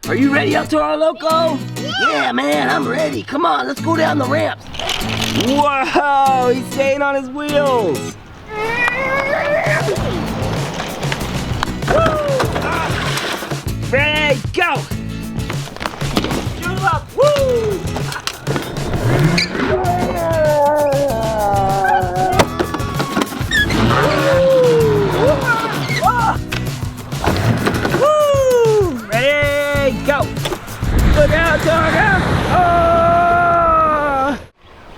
Are you ready, El Toro Loco? Yeah, man, I'm ready. Come on, let's go down the ramps. Whoa, he's staying on his wheels. Woo! Ready, go! Shoot up, woo! Go! Look out, Tonka!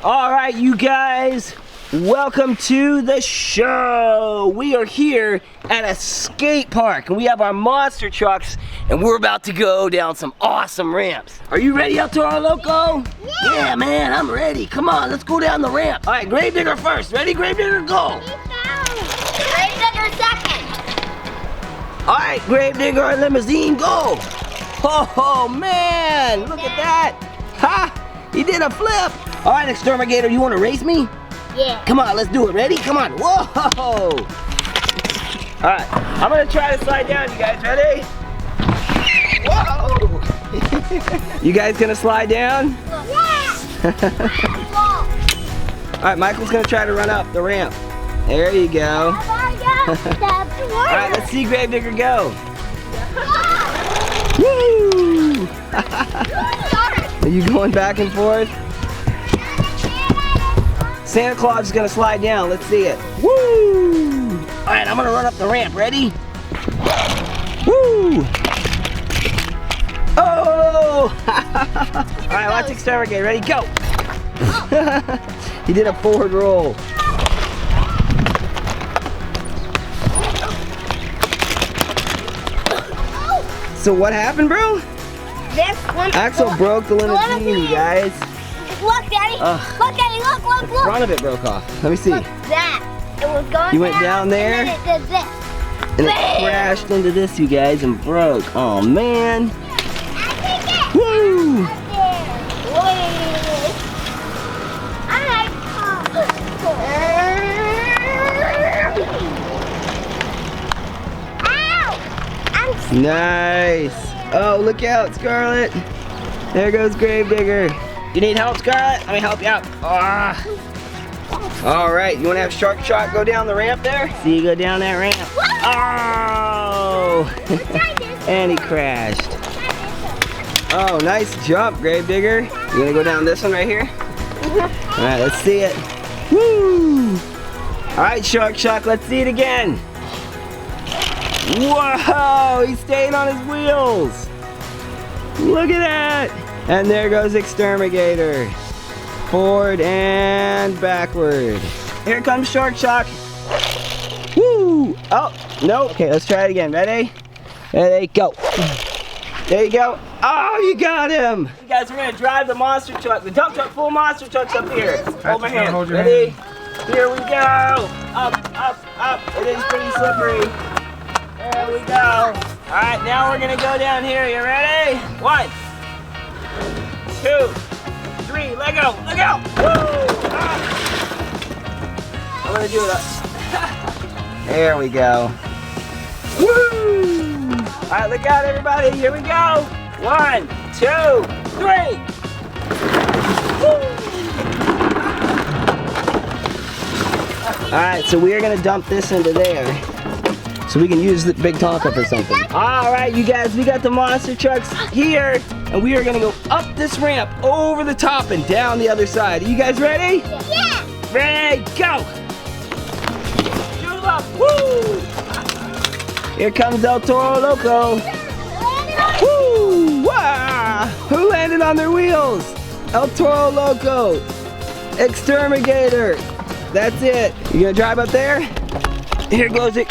Oh! All right, you guys, welcome to the show. We are here at a skate park, and we have our monster trucks, and we're about to go down some awesome ramps. Are you ready, El Toro Loco? Yeah, man, I'm ready. Come on, let's go down the ramp. All right, Gravedigger first. Ready, Gravedigger, go! Gravedigger second. All right, Gravedigger limousine, go! Oh man, look at that! Ha! He did a flip! All right, Exterminator, you want to race me? Yeah. Come on, let's do it. Ready? Come on. Whoa! All right, I'm gonna try to slide down. You guys ready? Whoa! You guys gonna slide down? Yeah. All right, Michael's gonna try to run up the ramp. There you go. All right, let's see Gravedigger go. Woo! Are you going back and forth? Santa Claus is gonna slide down. Let's see it. Woo! All right, I'm gonna run up the ramp. Ready? Woo! Oh! All right, watch Exterminate. Ready? Go! He did a forward roll. So what happened, bro? Axel broke the limousine, you guys. Look, Daddy. Look, Daddy. Look, look, look. The front of it broke off. Let me see. Look, that. It was going You went down there? and then it did this. And it crashed into this, you guys, and broke. Oh, man. Woo! Nice. Oh, look out, Scarlett. There goes Gravedigger. You need help, Scarlett? Let me help you out. Ah. All right, you want to have Shark Shot go down the ramp there? See you go down that ramp. Oh! And he crashed. Oh, nice jump, Gravedigger. You want to go down this one right here? All right, let's see it. Woo! All right, Shark Shock, let's see it again. Whoa, he's staying on his wheels. Look at that. And there goes Exterminator. Forward and backward. Here comes Shark Shock. Woo! Oh, no. Okay, let's try it again. Ready? Ready, go. There you go. Oh, you got him. You guys are going to drive the monster truck, the dump truck, full monster trucks up here. Hold my hand. Ready? Here we go. Up, up, up. It is pretty slippery. There we go. All right, now we're gonna go down here. You ready? 1, 2, 3. Let go. Let go. Woo! Ah. I'm gonna do it. There we go. Woo! All right, look out, everybody. Here we go. 1, 2, 3. Woo! All right, so we are gonna dump this into there, so we can use the big Tonka for something. All right, you guys, we got the monster trucks here, and we are gonna go up this ramp, over the top, and down the other side. Are you guys ready? Yeah. Ready, go! Shoot up, woo! Here comes El Toro Loco. Woo! Wow! Who landed on their wheels? El Toro Loco. Exterminator. That's it. You gonna drive up there? Here goes it.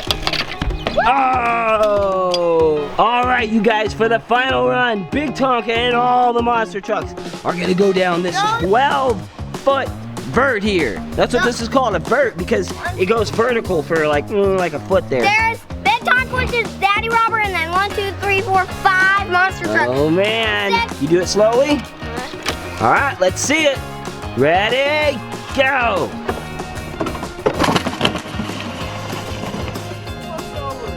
Oh! All right, you guys, for the final run, Big Tonka and all the monster trucks are gonna go down this 12-foot vert here. That's what this is called, a vert, because it goes vertical for like a foot there. There's Big Tonka, which is Daddy Robber, and then 1, 2, 3, 4, 5 monster trucks. Oh man! You do it slowly. All right, let's see it. Ready? Go!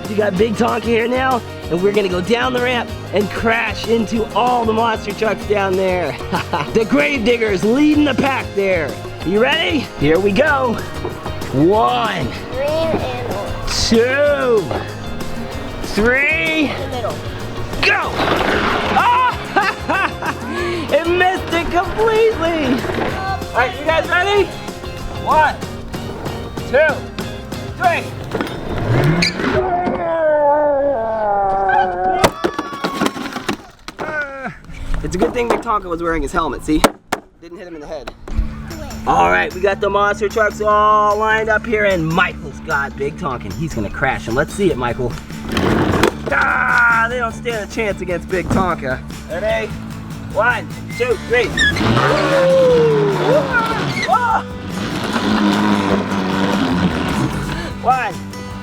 You got Big Tonka here now, and we're gonna go down the ramp and crash into all the monster trucks down there. The grave digger's leading the pack there. You ready? Here we go. 1, Green and orange. 2, 3, The middle. go! Oh! It missed it completely. All right, you guys ready? 1, 2, 3. It's a good thing Big Tonka was wearing his helmet, see? Didn't hit him in the head. All right, we got the monster trucks all lined up here, and Michael's got Big Tonka, and he's gonna crash him. Let's see it, Michael. Ah, they don't stand a chance against Big Tonka. Ready? 1, 2, 3. Oh! 1,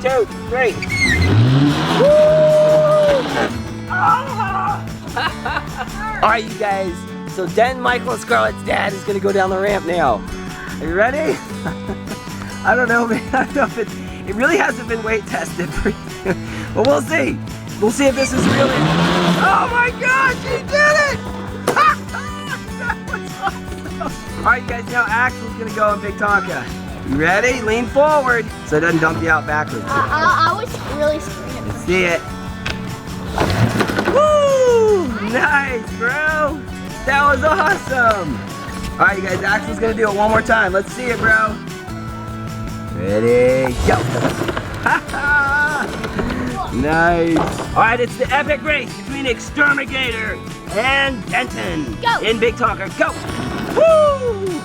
2, 3. All right, you guys. So then Michael and Scarlett's dad is gonna go down the ramp now. Are you ready? I don't know, man. I don't know if it really hasn't been weight tested for you. But we'll see. We'll see if this is really. Oh my gosh, he did it! That was awesome. All right, you guys. Now Axel's gonna go on Big Tonka. You ready? Lean forward so it doesn't dump you out backwards. I was really scared. Let's see it. Woo! Nice, bro. That was awesome. All right, you guys. Axel's gonna do it one more time. Let's see it, bro. Ready? Go. Nice. All right, it's the epic race between Exterminator and Denton. Go. In Big Tonka. Go. Woo!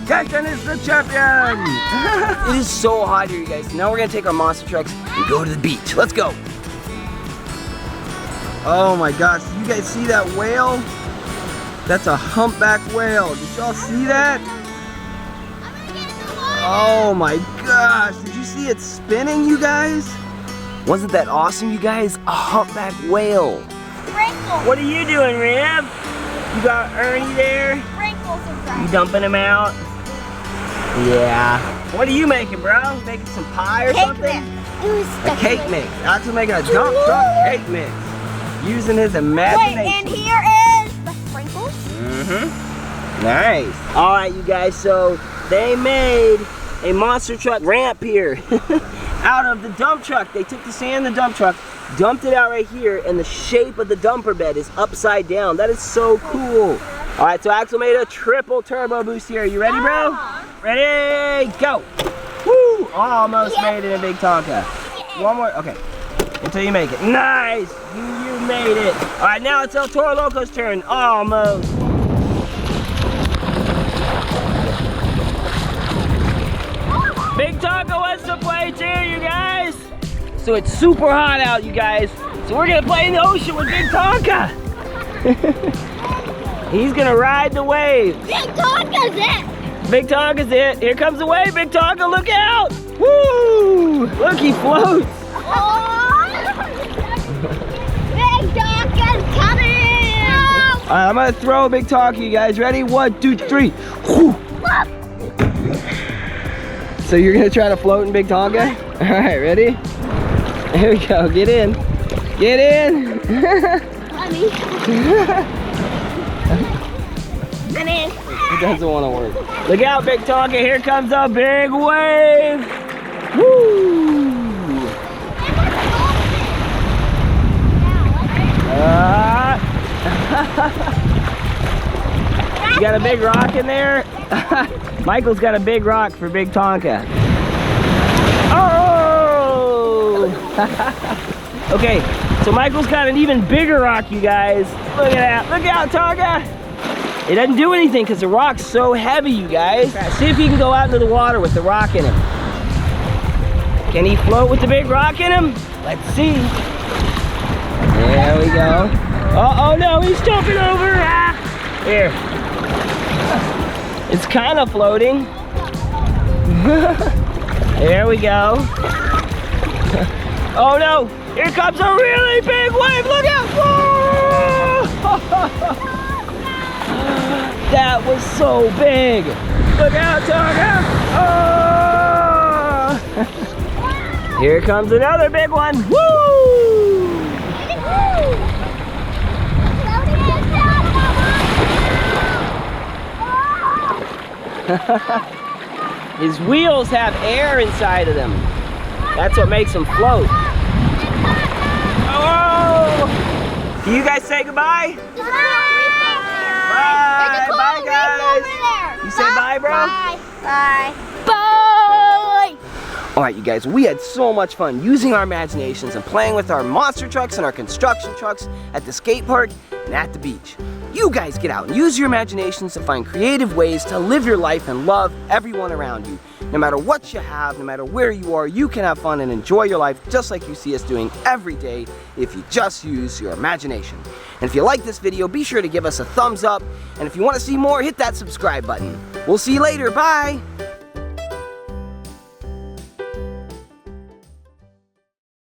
Denton is the champion. It is so hot here, you guys. Now we're gonna take our monster trucks and go to the beach. Let's go. Oh my gosh, you guys see that whale? That's a humpback whale. Did y'all see that? Oh my gosh, did you see it spinning, you guys? Wasn't that awesome, you guys? A humpback whale. Sprinkles. What are you doing, Rib? You got Ernie there? Sprinkles and fries. You dumping him out? Yeah. What are you making, bro? Making some pie or something? A cake mix. Axel's making a dump truck cake mix. Using his imagination. Wait, and here is the sprinkles. Mm-hmm. Nice. All right, you guys, so they made a monster truck ramp here out of the dump truck. They took the sand in the dump truck, dumped it out right here, and the shape of the dumper bed is upside down. That is so cool. All right, so Axel made a triple turbo boost here. You ready, bro? Ready, go. Woo, almost made it in Big Tonka. One more, okay. Until you make it. Nice, you made it. All right, now it's El Toro Loco's turn, almost. Big Tonka wants to play too, you guys. So it's super hot out, you guys. So we're gonna play in the ocean with Big Tonka. He's gonna ride the wave. Big Tonka's it. Big Tonka's it. Here comes the wave, Big Tonka, look out. Woo! Look, he floats. Oh. Big Tonka's coming. All right, I'm gonna throw a Big Tonka, you guys. Ready? 1, 2, 3. Whew. So you're gonna try to float in Big Tonka? All right, ready? Here we go, get in. Get in. Honey. I'm in. It doesn't want to work. Look out, Big Tonka, here comes a big wave. Woo! You got a big rock in there? Michael's got a big rock for Big Tonka. Oh! Okay, so Michael's got an even bigger rock, you guys. Look at that. Look out, Tonka! It doesn't do anything because the rock's so heavy, you guys. See if he can go out into the water with the rock in him. Can he float with the big rock in him? Let's see. There we go. Oh no, he's jumping over. Ah. Here. It's kind of floating. There we go. Oh no, here comes a really big wave. Look out. Whoa! That was so big. Look out, Tonka. Oh! Here comes another big one. Woo! His wheels have air inside of them. That's what makes them float. Oh! Can you guys say goodbye? Bye! Bye, guys! You say bye, bro? Bye. Bye. Bye. Alright, you guys, we had so much fun using our imaginations and playing with our monster trucks and our construction trucks at the skate park and at the beach. You guys get out and use your imaginations to find creative ways to live your life and love everyone around you. No matter what you have, no matter where you are, you can have fun and enjoy your life just like you see us doing every day if you just use your imagination. And if you like this video, be sure to give us a thumbs up. And if you want to see more, hit that subscribe button. We'll see you later. Bye!